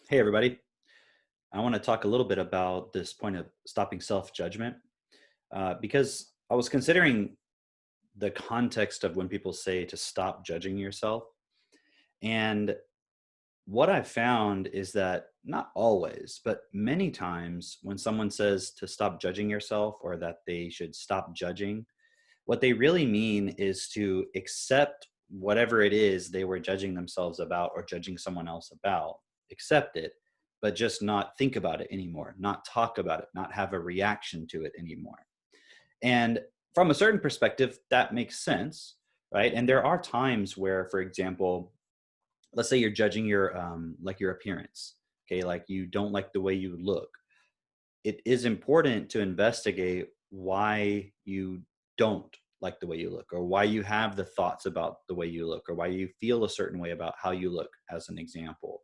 Hey, everybody. I want to talk a little bit about this point of stopping self judgment because I was considering the context of when people say to stop judging yourself. And what I've found is that not always, but many times when someone says to stop judging yourself or that they should stop judging, what they really mean is to accept whatever it is they were judging themselves about or judging someone else about, accept it, but just not think about it anymore, not talk about it, not have a reaction to it anymore. And from a certain perspective, that makes sense, right? And there are times where, for example, let's say you're judging your like your appearance, okay, like you don't like the way you look. It is important to investigate why you don't like the way you look, or why you have the thoughts about the way you look, or why you feel a certain way about how you look, as an example.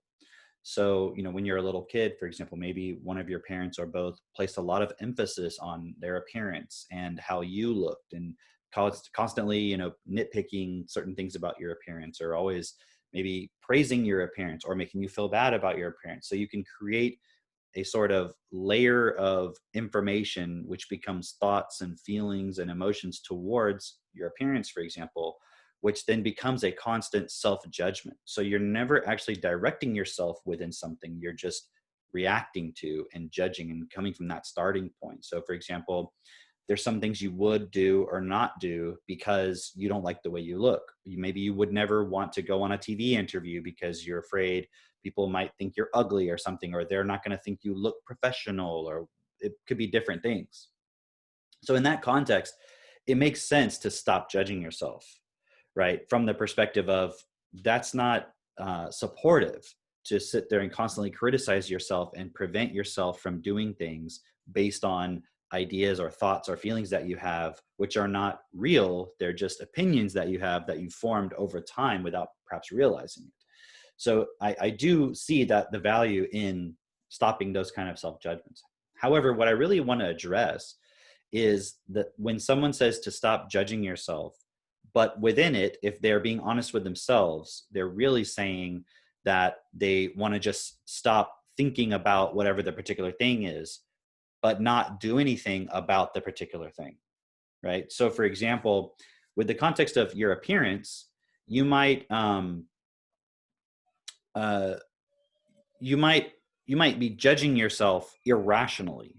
So, when you're a little kid, for example, maybe one of your parents or both placed a lot of emphasis on their appearance and how you looked, and constantly, nitpicking certain things about your appearance, or always maybe praising your appearance or making you feel bad about your appearance. So you can create a sort of layer of information which becomes thoughts and feelings and emotions towards your appearance, for example, which then becomes a constant self judgment. So you're never actually directing yourself within something, you're just reacting to and judging and coming from that starting point. So, for example, there's some things you would do or not do because you don't like the way you look. Maybe you would never want to go on a TV interview because you're afraid people might think you're ugly or something, or they're not going to think you look professional, or it could be different things. So, in that context, it makes sense to stop judging yourself, right? From the perspective of that's not supportive to sit there and constantly criticize yourself and prevent yourself from doing things based on ideas or thoughts or feelings that you have, which are not real. They're just opinions that you have that you formed over time without perhaps realizing it. So I do see that the value in stopping those kind of self judgments. However, what I really want to address is that when someone says to stop judging yourself, but within it, if they're being honest with themselves, they're really saying that they want to just stop thinking about whatever the particular thing is, but not do anything about the particular thing, right? So, for example, with the context of your appearance, you might uh, you might you might be judging yourself irrationally,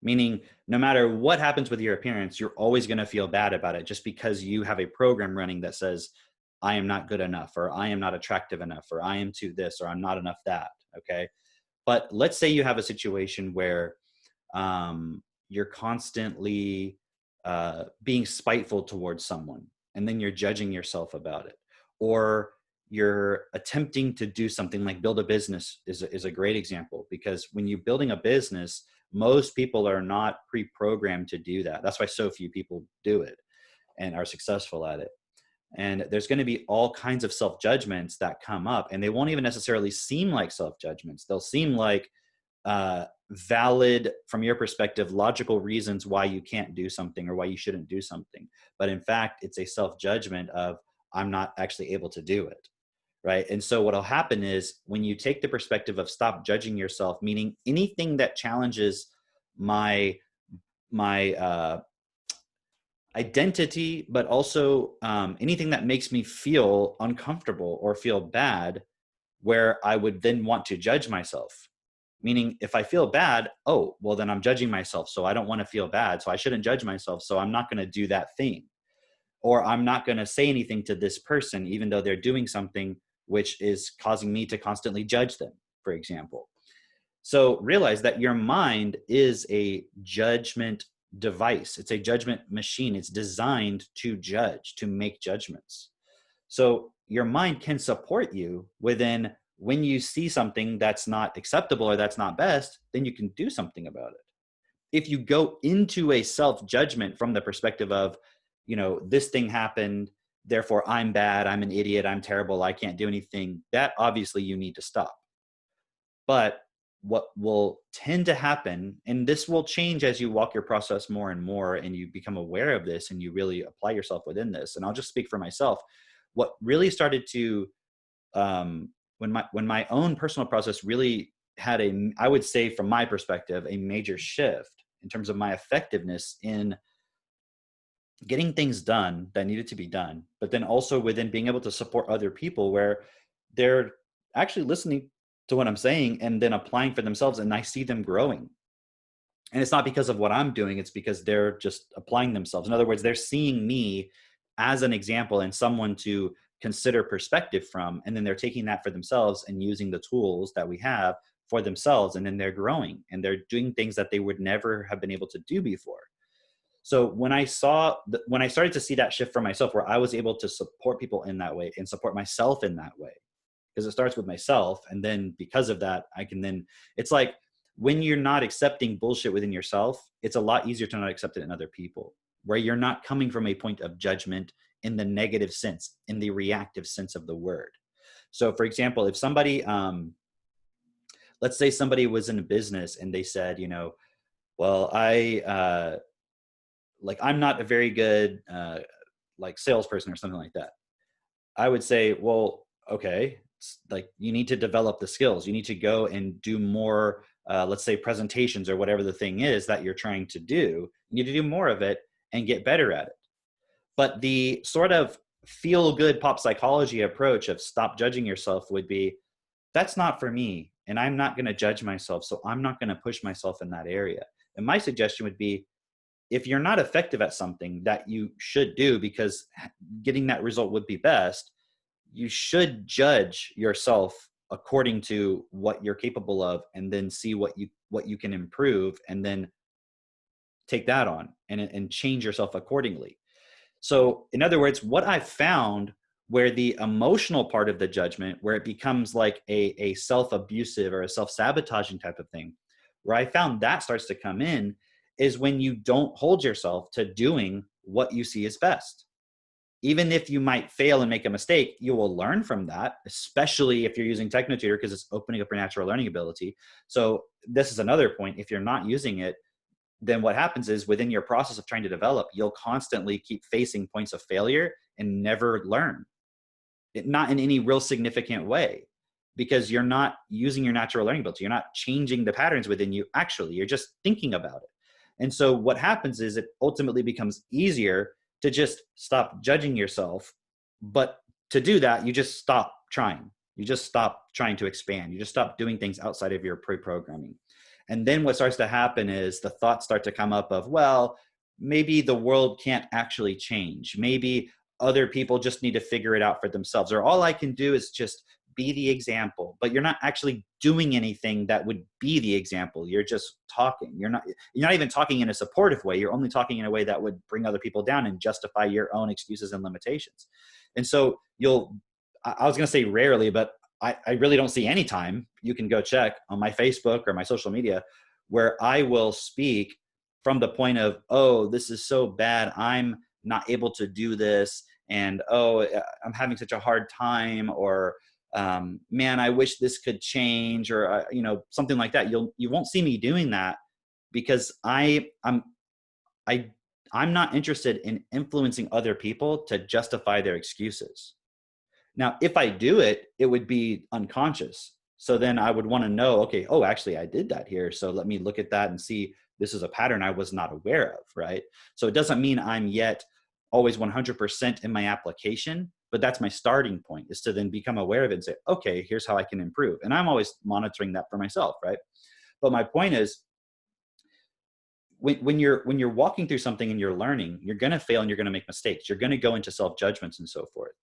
meaning no matter what happens with your appearance, you're always going to feel bad about it just because you have a program running that says, I am not good enough, or I am not attractive enough, or I am too this, or I'm not enough that. Okay. But let's say you have a situation where you're constantly being spiteful towards someone, and then you're judging yourself about it. Or you're attempting to do something like build a business is a great example, because when you're building a business, most people are not pre-programmed to do that. That's why so few people do it and are successful at it. And there's going to be all kinds of self judgments that come up, and they won't even necessarily seem like self judgments. They'll seem like valid, from your perspective, logical reasons why you can't do something or why you shouldn't do something. But in fact, it's a self judgment of, I'm not actually able to do it. Right. And so what'll happen is when you take the perspective of stop judging yourself, meaning anything that challenges my my identity, but also anything that makes me feel uncomfortable or feel bad, where I would then want to judge myself. Meaning, if I feel bad, oh, well, then I'm judging myself. So I don't want to feel bad. So I shouldn't judge myself. So I'm not going to do that thing. Or I'm not going to say anything to this person, even though they're doing something which is causing me to constantly judge them, for example. So realize that your mind is a judgment device, it's a judgment machine. It's designed to judge, to make judgments. So your mind can support you within, when you see something that's not acceptable or that's not best, then you can do something about it. If you go into a self judgment from the perspective of, this thing happened, therefore I'm bad, I'm an idiot, I'm terrible, I can't do anything, that obviously you need to stop. But what will tend to happen, and this will change as you walk your process more and more and you become aware of this and you really apply yourself within this. And I'll just speak for myself. What really started to when my own personal process really had I would say from my perspective, a major shift in terms of my effectiveness in getting things done that needed to be done, but then also within being able to support other people where they're actually listening to what I'm saying and then applying for themselves, and I see them growing. And it's not because of what I'm doing, it's because they're just applying themselves. In other words, they're seeing me as an example and someone to consider perspective from, and then they're taking that for themselves and using the tools that we have for themselves, and then they're growing and they're doing things that they would never have been able to do before. So when I started to see that shift for myself, where I was able to support people in that way and support myself in that way, because it starts with myself. And then because of that, I can then, it's like when you're not accepting bullshit within yourself, it's a lot easier to not accept it in other people, where you're not coming from a point of judgment in the negative sense, in the reactive sense of the word. So for example, if somebody, let's say somebody was in a business and they said, well, I'm not a very good like salesperson or something like that. I would say, well, okay, it's like you need to develop the skills. You need to go and do more, let's say presentations or whatever the thing is that you're trying to do. You need to do more of it and get better at it. But the sort of feel good pop psychology approach of stop judging yourself would be, that's not for me. And I'm not going to judge myself. So I'm not going to push myself in that area. And my suggestion would be, if you're not effective at something that you should do because getting that result would be best, you should judge yourself according to what you're capable of, and then see what you can improve, and then take that on and change yourself accordingly. So in other words, what I've found, where the emotional part of the judgment, where it becomes like a self-abusive or a self-sabotaging type of thing, where I found that starts to come in, is when you don't hold yourself to doing what you see as best. Even if you might fail and make a mistake, you will learn from that, especially if you're using TechnoTutor, because it's opening up your natural learning ability. So this is another point. If you're not using it, then what happens is within your process of trying to develop, you'll constantly keep facing points of failure and never learn. Not in any real significant way, because you're not using your natural learning ability. You're not changing the patterns within you. Actually, you're just thinking about it. And so what happens is it ultimately becomes easier to just stop judging yourself. But to do that, you just stop trying. You just stop trying to expand. You just stop doing things outside of your pre-programming. And then what starts to happen is the thoughts start to come up of, well, maybe the world can't actually change. Maybe other people just need to figure it out for themselves. Or all I can do is just be the example. But you're not actually doing anything that would be the example. You're just talking. You're not even talking in a supportive way. You're only talking in a way that would bring other people down and justify your own excuses and limitations. And so I was going to say rarely, but I really don't see any time. You can go check on my Facebook or my social media where I will speak from the point of, oh, this is so bad, I'm not able to do this. And, oh, I'm having such a hard time, or man, I wish this could change, or, something like that. You won't see me doing that, because I'm not interested in influencing other people to justify their excuses. Now, if I do it, it would be unconscious. So then I would want to know, okay, oh, actually I did that here. So let me look at that and see, this is a pattern I was not aware of, right? So it doesn't mean I'm yet always 100% in my application, but that's my starting point, is to then become aware of it and say, okay, here's how I can improve. And I'm always monitoring that for myself, right? But my point is, when you're walking through something and you're learning, you're going to fail and you're going to make mistakes. You're going to go into self-judgments and so forth.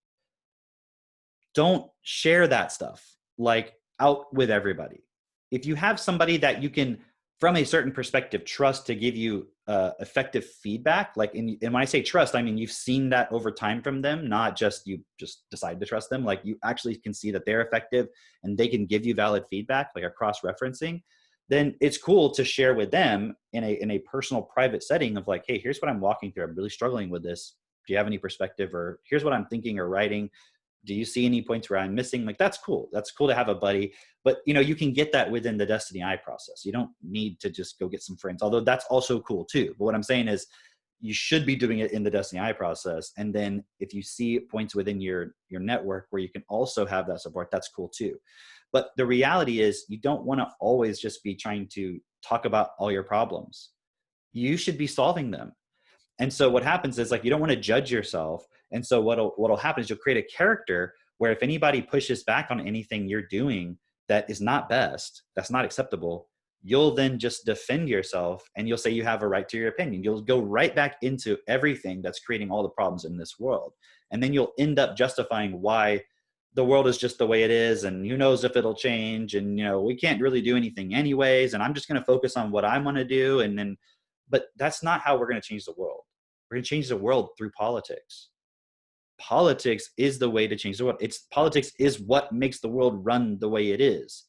Don't share that stuff like out with everybody. If you have somebody that you can, from a certain perspective, trust to give you effective feedback, like and when I say trust, I mean you've seen that over time from them, not just you just decide to trust them. Like you actually can see that they're effective and they can give you valid feedback, like a cross-referencing. Then it's cool to share with them in a personal, private setting of like, hey, here's what I'm walking through. I'm really struggling with this. Do you have any perspective? Or here's what I'm thinking or writing. Do you see any points where I'm missing? Like, that's cool. That's cool to have a buddy. But, you can get that within the Destiny I process. You don't need to just go get some friends, although that's also cool too. But what I'm saying is you should be doing it in the Destiny I process. And then if you see points within your network where you can also have that support, that's cool too. But the reality is you don't want to always just be trying to talk about all your problems. You should be solving them. And so what happens is, like, you don't want to judge yourself. And so what'll happen is you'll create a character where if anybody pushes back on anything you're doing that is not best, that's not acceptable, you'll then just defend yourself and you'll say you have a right to your opinion. You'll go right back into everything that's creating all the problems in this world. And then you'll end up justifying why the world is just the way it is, and who knows if it'll change, and we can't really do anything anyways, and I'm just going to focus on what I want to do. And then, but that's not how we're going to change the world. We're going to change the world through politics. Politics is the way to change the world. Politics is what makes the world run the way it is.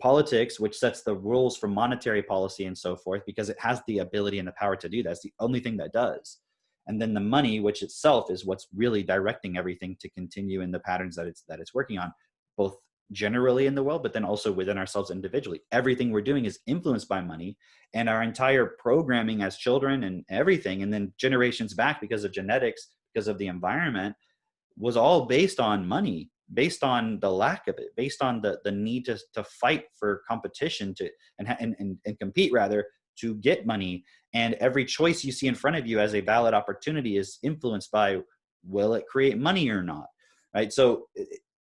Politics, which sets the rules for monetary policy and so forth, because it has the ability and the power to do that. It's the only thing that does. And then the money, which itself is what's really directing everything to continue in the patterns that it's working on, both generally in the world, but then also within ourselves individually. Everything we're doing is influenced by money, and our entire programming as children and everything, and then generations back because of genetics, because of the environment, was all based on money, based on the lack of it, based on the need to fight for competition and compete rather to get money. And every choice you see in front of you as a valid opportunity is influenced by, will it create money or not? Right. So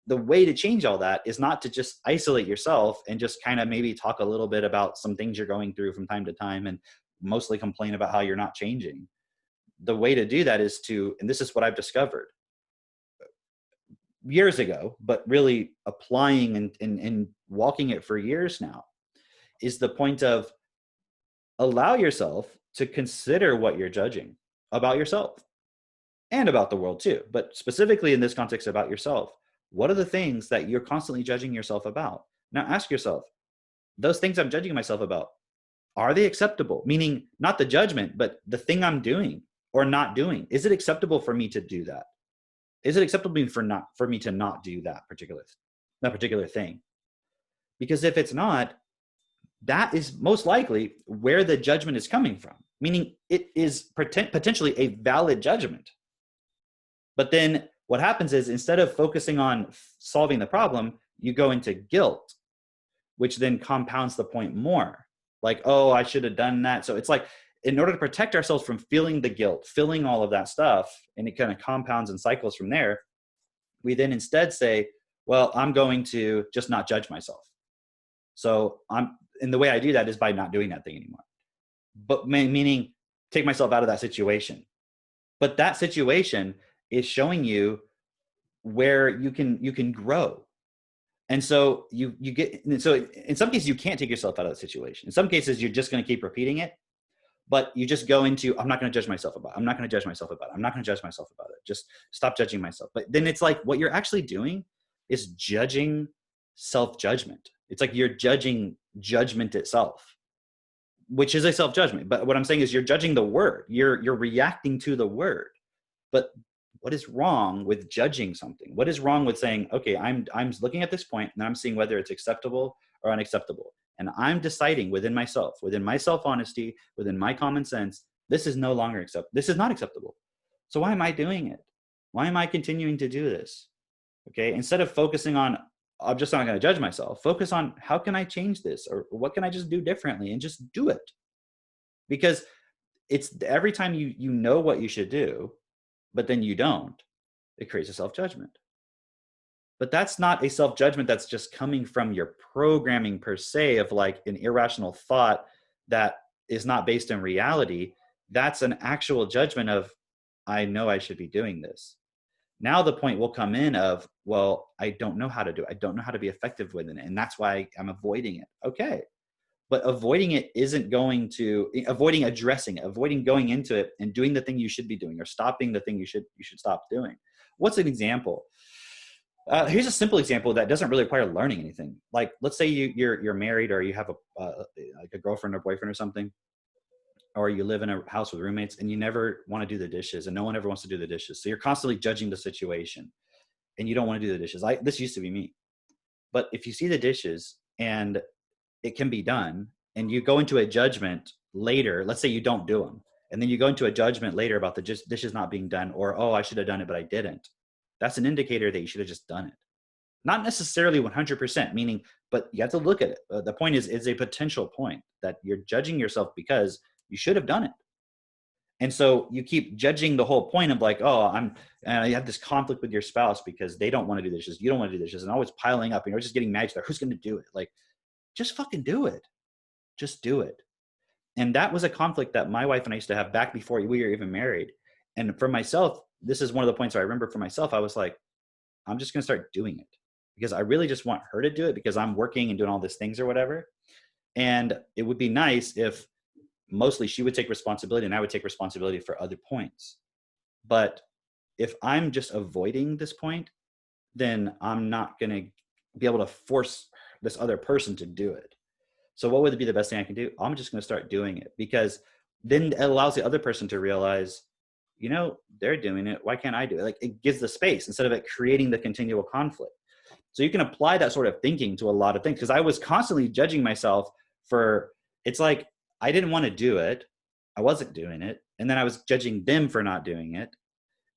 the way to change all that is not to just isolate yourself and just kind of maybe talk a little bit about some things you're going through from time to time and mostly complain about how you're not changing. The way to do that is to, and this is what I've discovered years ago, but really applying and walking it for years now, is the point of allow yourself to consider what you're judging about yourself and about the world too, but specifically in this context about yourself. What are the things that you're constantly judging yourself about? Now ask yourself, those things I'm judging myself about, are they acceptable? Meaning not the judgment, but the thing I'm doing or not doing. Is it acceptable for me to do that? Is it acceptable for me to not do that particular thing? Because if it's not, that is most likely where the judgment is coming from, meaning it is potentially a valid judgment. But then what happens is, instead of focusing on solving the problem, you go into guilt, which then compounds the point more. Like, oh, I should have done that. So it's like, in order to protect ourselves from feeling the guilt, feeling all of that stuff, and it kind of compounds and cycles from there, we then instead say, well, I'm going to just not judge myself. So and the way I do that is by not doing that thing anymore. But meaning take myself out of that situation. But that situation is showing you where you can grow. And so so in some cases you can't take yourself out of that situation. In some cases you're just going to keep repeating it, but you just go into, I'm not going to judge myself about it. I'm not going to judge myself about it. I'm not going to judge myself about it. Just stop judging myself. But then it's like, what you're actually doing is judging self-judgment. It's like you're judging judgment itself, which is a self-judgment. But what I'm saying is you're judging the word. You're reacting to the word. But what is wrong with judging something? What is wrong with saying, okay, I'm looking at this point and I'm seeing whether it's acceptable or unacceptable. And I'm deciding within my self-honesty, within my common sense, this is no longer acceptable. This is not acceptable. So why am I doing it? Why am I continuing to do this? Okay. Instead of focusing on, I'm just not going to judge myself, focus on how can I change this, or what can I just do differently, and just do it. Because it's every time you know what you should do, but then you don't, it creates a self-judgment. But that's not a self-judgment that's just coming from your programming per se, of like an irrational thought that is not based in reality. That's an actual judgment of, I know I should be doing this. Now the point will come in of, well, I don't know how to do it. I don't know how to be effective with it. And that's why I'm avoiding it. Okay. But avoiding it isn't going to, avoiding addressing it, avoiding going into it and doing the thing you should be doing, or stopping the thing you should stop doing. What's an example? Here's a simple example that doesn't really require learning anything. Like, let's say you're married, or you have like a girlfriend or boyfriend or something, or you live in a house with roommates and you never want to do the dishes, and no one ever wants to do the dishes. So you're constantly judging the situation and you don't want to do the dishes. This used to be me. But if you see the dishes and it can be done, and you go into a judgment later, let's say you don't do them, and then you go into a judgment later about the dishes not being done, or, oh, I should have done it, but I didn't. That's an indicator that you should have just done it. Not necessarily 100%, meaning, but you have to look at it. The point is a potential point that you're judging yourself because you should have done it. And so you keep judging the whole point of like, oh, you have this conflict with your spouse because they don't want to do dishes. You don't want to do dishes, and always piling up, and you're just getting mad. Who's going to do it? Like, just fucking do it. Just do it. And that was a conflict that my wife and I used to have back before we were even married. And for myself, this is one of the points where I remember for myself, I was like, I'm just going to start doing it because I really just want her to do it because I'm working and doing all these things or whatever. And it would be nice if mostly she would take responsibility and I would take responsibility for other points. But if I'm just avoiding this point, then I'm not going to be able to force this other person to do it. So what would be the best thing I can do? I'm just going to start doing it, because then it allows the other person to realize, they're doing it. Why can't I do it? Like, it gives the space instead of it creating the continual conflict. So you can apply that sort of thinking to a lot of things, because I was constantly judging myself for, it's like, I didn't want to do it. I wasn't doing it. And then I was judging them for not doing it.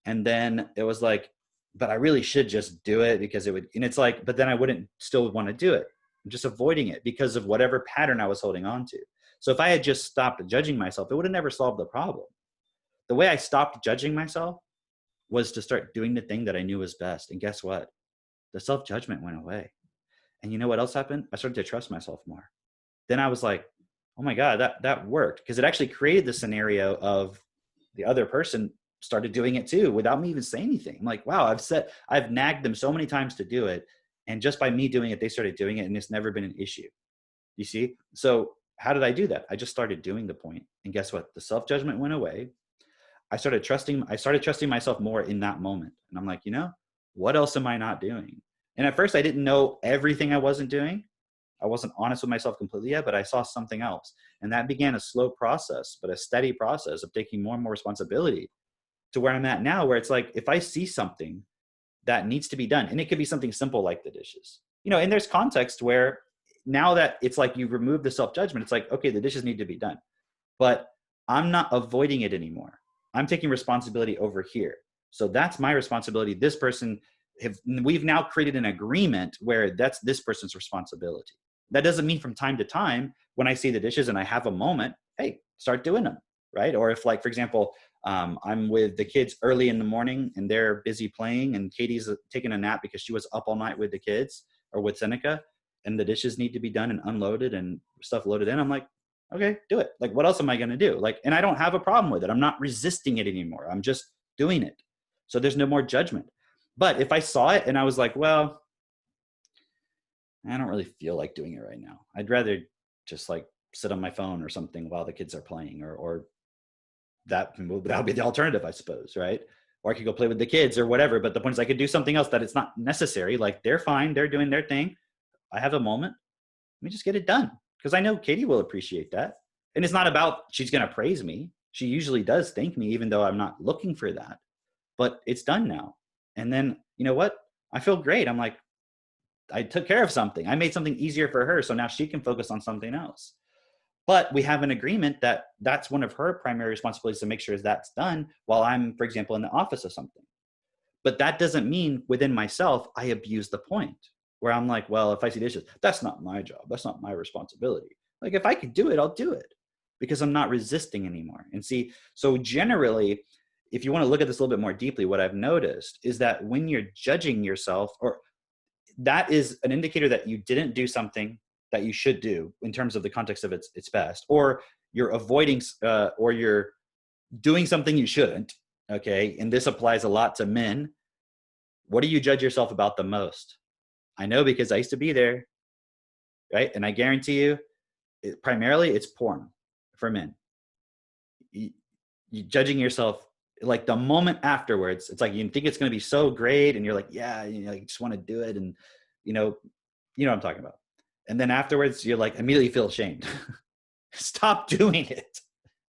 And then it was like, but I really should just do it because it would, and it's like, but then I wouldn't still want to do it. I'm just avoiding it because of whatever pattern I was holding on to. So if I had just stopped judging myself, it would have never solved the problem. The way I stopped judging myself was to start doing the thing that I knew was best. And guess what? The self-judgment went away. And you know what else happened? I started to trust myself more. Then I was like, oh my God, that worked. Because it actually created the scenario of the other person started doing it too without me even saying anything. I'm like, wow, I've nagged them so many times to do it. And just by me doing it, they started doing it, and it's never been an issue. You see? So how did I do that? I just started doing the point. And guess what? The self-judgment went away. I started trusting myself more in that moment. And I'm like, what else am I not doing? And at first I didn't know everything I wasn't doing. I wasn't honest with myself completely yet, but I saw something else. And that began a slow process, but a steady process of taking more and more responsibility to where I'm at now, where it's like, if I see something that needs to be done, and it could be something simple like the dishes, and there's context where now that it's like you've removed the self-judgment, it's like, okay, the dishes need to be done, but I'm not avoiding it anymore. I'm taking responsibility over here. So that's my responsibility. This person, we've now created an agreement where that's this person's responsibility. That doesn't mean from time to time, when I see the dishes and I have a moment, hey, start doing them, right? Or if, like, for example, I'm with the kids early in the morning and they're busy playing and Katie's taking a nap because she was up all night with the kids or with Seneca, and the dishes need to be done and unloaded and stuff loaded in. I'm like, okay, do it. Like, what else am I going to do? Like, and I don't have a problem with it. I'm not resisting it anymore. I'm just doing it. So there's no more judgment. But if I saw it and I was like, well, I don't really feel like doing it right now. I'd rather just like sit on my phone or something while the kids are playing, or that would be the alternative, I suppose, right? Or I could go play with the kids or whatever. But the point is, I could do something else that it's not necessary. Like, they're fine. They're doing their thing. I have a moment. Let me just get it done. Because I know Katie will appreciate that. And it's not about she's going to praise me. She usually does thank me, even though I'm not looking for that. But it's done now. And then, you know what? I feel great. I'm like, I took care of something. I made something easier for her. So now she can focus on something else. But we have an agreement that that's one of her primary responsibilities, to make sure that's done while I'm, for example, in the office of something. But that doesn't mean within myself, I abuse the point where I'm like, well, if I see dishes, that's not my job. That's not my responsibility. Like, if I could do it, I'll do it, because I'm not resisting anymore. And see, so generally, if you want to look at this a little bit more deeply, what I've noticed is that when you're judging yourself, or that is an indicator that you didn't do something that you should do in terms of the context of its best, or you're avoiding, or you're doing something you shouldn't. Okay. And this applies a lot to men. What do you judge yourself about the most? I know, because I used to be there, right? And I guarantee you, primarily it's porn for men. You judging yourself, like, the moment afterwards, it's like you think it's going to be so great, and you're like, yeah, you just want to do it, and you know what I'm talking about. And then afterwards, you're like, immediately feel ashamed. Stop doing it.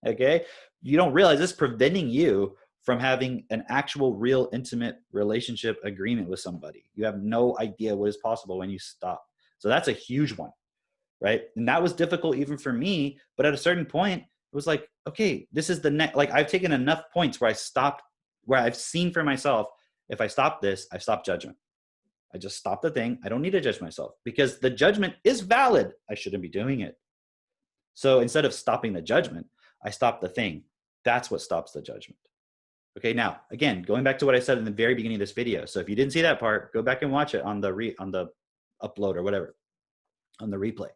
Okay, you don't realize this is preventing you from having an actual, real, intimate relationship agreement with somebody. You have no idea what is possible when you stop. So that's a huge one, right? And that was difficult even for me. But at a certain point, It was like, okay, this is the next, like I've taken enough points where I stopped, where I've seen for myself, if I stop this, I stop judgment. I just stop the thing. I don't need to judge myself because the judgment is valid. I shouldn't be doing it. So instead of stopping the judgment, I stop the thing. That's what stops the judgment. Okay, now, again, going back to what I said in the very beginning of this video. So if you didn't see that part, go back and watch it on the upload or whatever, on the replay.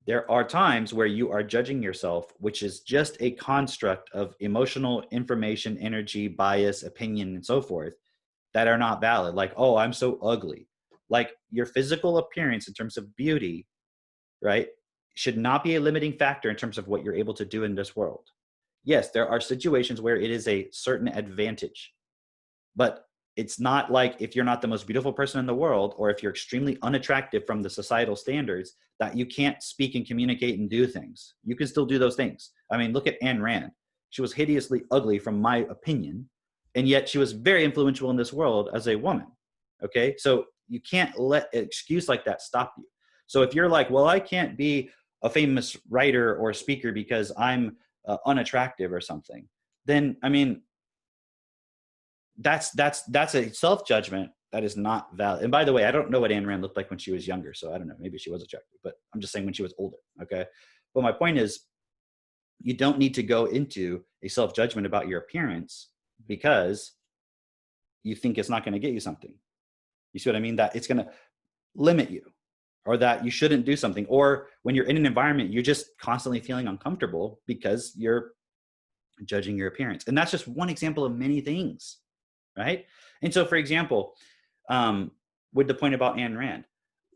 There are times where you are judging yourself, which is just a construct of emotional information, energy, bias, opinion, and so forth that are not valid. Like, oh, I'm so ugly. Like your physical appearance in terms of beauty, right, should not be a limiting factor in terms of what you're able to do in this world. Yes, there are situations where it is a certain advantage, but it's not like if you're not the most beautiful person in the world, or if you're extremely unattractive from the societal standards, that you can't speak and communicate and do things. You can still do those things. I mean, look at Ayn Rand. She was hideously ugly from my opinion, and yet she was very influential in this world as a woman. Okay, so you can't let an excuse like that stop you. So if you're like, well, I can't be a famous writer or speaker because I'm unattractive or something, then I mean, that's a self-judgment that is not valid. And by the way, I don't know what Ayn Rand looked like when she was younger, so I don't know, maybe she was attractive, but I'm just saying when she was older. Okay, but my point is, you don't need to go into a self-judgment about your appearance because you think it's not going to get you something. You see what I mean? That it's going to limit you, or that you shouldn't do something, or when you're in an environment you're just constantly feeling uncomfortable because you're judging your appearance. And that's just one example of many things, right? And so, for example, with the point about Ayn Rand,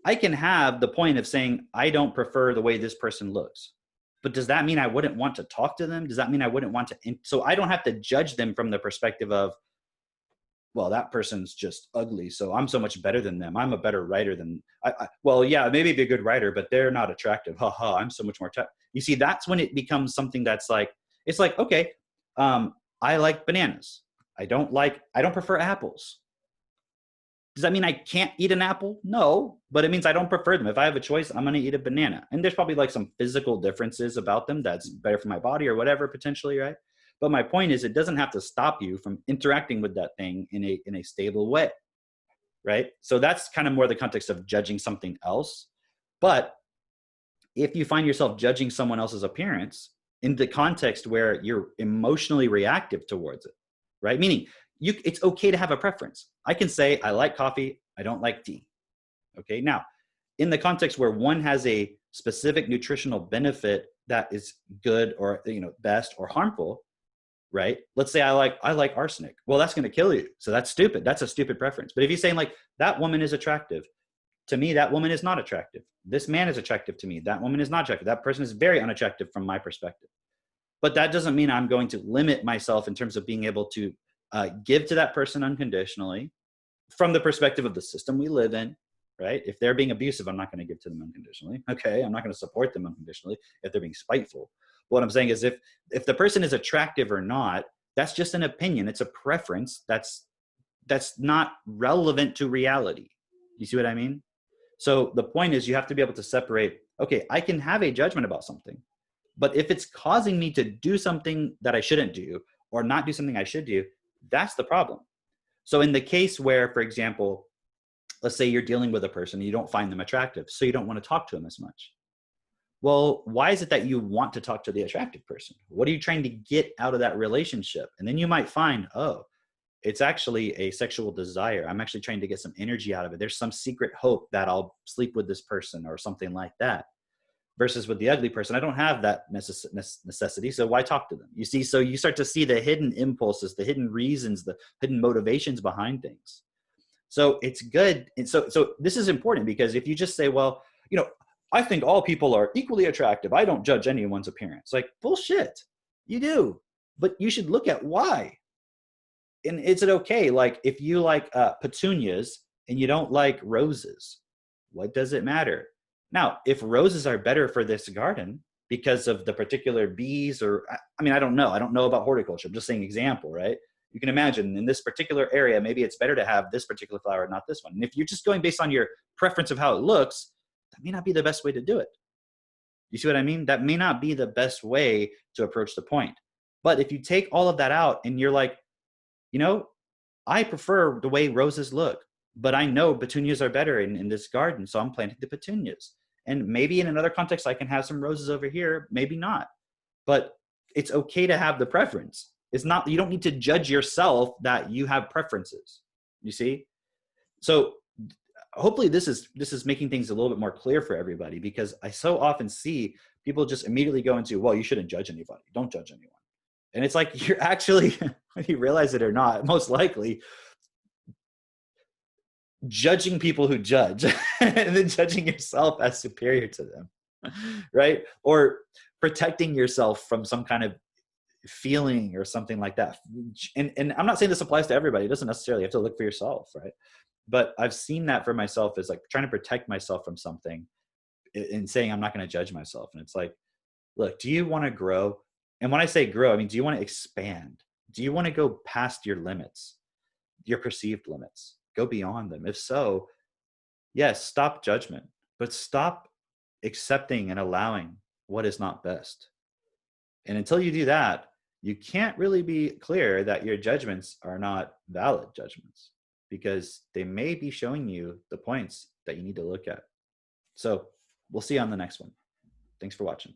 I can have the point of saying, I don't prefer the way this person looks. But does that mean I wouldn't want to talk to them? Does that mean I wouldn't want to? So I don't have to judge them from the perspective of, well, that person's just ugly, so I'm so much better than them. I'm a better writer than well, yeah, maybe be a good writer, but they're not attractive. Ha ha, I'm so much more you see, that's when it becomes something that's like, it's like, okay, I like bananas. I don't prefer apples. Does that mean I can't eat an apple? No, but it means I don't prefer them. If I have a choice, I'm going to eat a banana. And there's probably like some physical differences about them that's better for my body or whatever, potentially, right? But my point is, it doesn't have to stop you from interacting with that thing in a stable way, right? So that's kind of more the context of judging something else. But if you find yourself judging someone else's appearance in the context where you're emotionally reactive towards it, right? Meaning, it's okay to have a preference. I can say, I like coffee, I don't like tea. Okay, now, in the context where one has a specific nutritional benefit that is good or best or harmful, right? Let's say I like arsenic. Well, that's going to kill you. So that's stupid. That's a stupid preference. But if you're saying like, that woman is attractive, to me, that woman is not attractive. This man is attractive to me. That woman is not attractive. That person is very unattractive from my perspective. But that doesn't mean I'm going to limit myself in terms of being able to give to that person unconditionally from the perspective of the system we live in, right? If they're being abusive, I'm not going to give to them unconditionally. Okay, I'm not going to support them unconditionally if they're being spiteful. But what I'm saying is, if the person is attractive or not, that's just an opinion. It's a preference. That's not relevant to reality. You see what I mean? So the point is, you have to be able to separate, okay, I can have a judgment about something, but if it's causing me to do something that I shouldn't do or not do something I should do, that's the problem. So in the case where, for example, let's say you're dealing with a person and you don't find them attractive, so you don't want to talk to them as much. Well, why is it that you want to talk to the attractive person? What are you trying to get out of that relationship? And then you might find, oh, it's actually a sexual desire. I'm actually trying to get some energy out of it. There's some secret hope that I'll sleep with this person or something like that. Versus with the ugly person, I don't have that necessity, so why talk to them? You see, so you start to see the hidden impulses, the hidden reasons, the hidden motivations behind things. So it's good. And so this is important, because if you just say, well, I think all people are equally attractive, I don't judge anyone's appearance. Like, bullshit. You do, but you should look at why. And is it okay? Like, if you like petunias and you don't like roses, what does it matter? Now, if roses are better for this garden because of the particular bees, or, I mean, I don't know. I don't know about horticulture. I'm just saying example, right? You can imagine in this particular area, maybe it's better to have this particular flower, not this one. And if you're just going based on your preference of how it looks, that may not be the best way to do it. You see what I mean? That may not be the best way to approach the point. But if you take all of that out and you're like, you know, I prefer the way roses look, but I know petunias are better in this garden, so I'm planting the petunias. And maybe in another context, I can have some roses over here, maybe not. But it's okay to have the preference. It's not, you don't need to judge yourself that you have preferences. You see? So hopefully this is making things a little bit more clear for everybody, because I so often see people just immediately go into, well, you shouldn't judge anybody. Don't judge anyone. And it's like, you're actually, whether you realize it or not, most likely judging people who judge and then judging yourself as superior to them, right? Or protecting yourself from some kind of feeling or something like that. And I'm not saying this applies to everybody. It doesn't necessarily, you have to look for yourself, right? But I've seen that for myself as like trying to protect myself from something and saying I'm not going to judge myself. And it's like, look, do you want to grow? And when I say grow, I mean, do you want to expand? Do you want to go past your limits, your perceived limits? Go beyond them. If so, yes, stop judgment, but stop accepting and allowing what is not best. And until you do that, you can't really be clear that your judgments are not valid judgments, because they may be showing you the points that you need to look at. So we'll see you on the next one. Thanks for watching.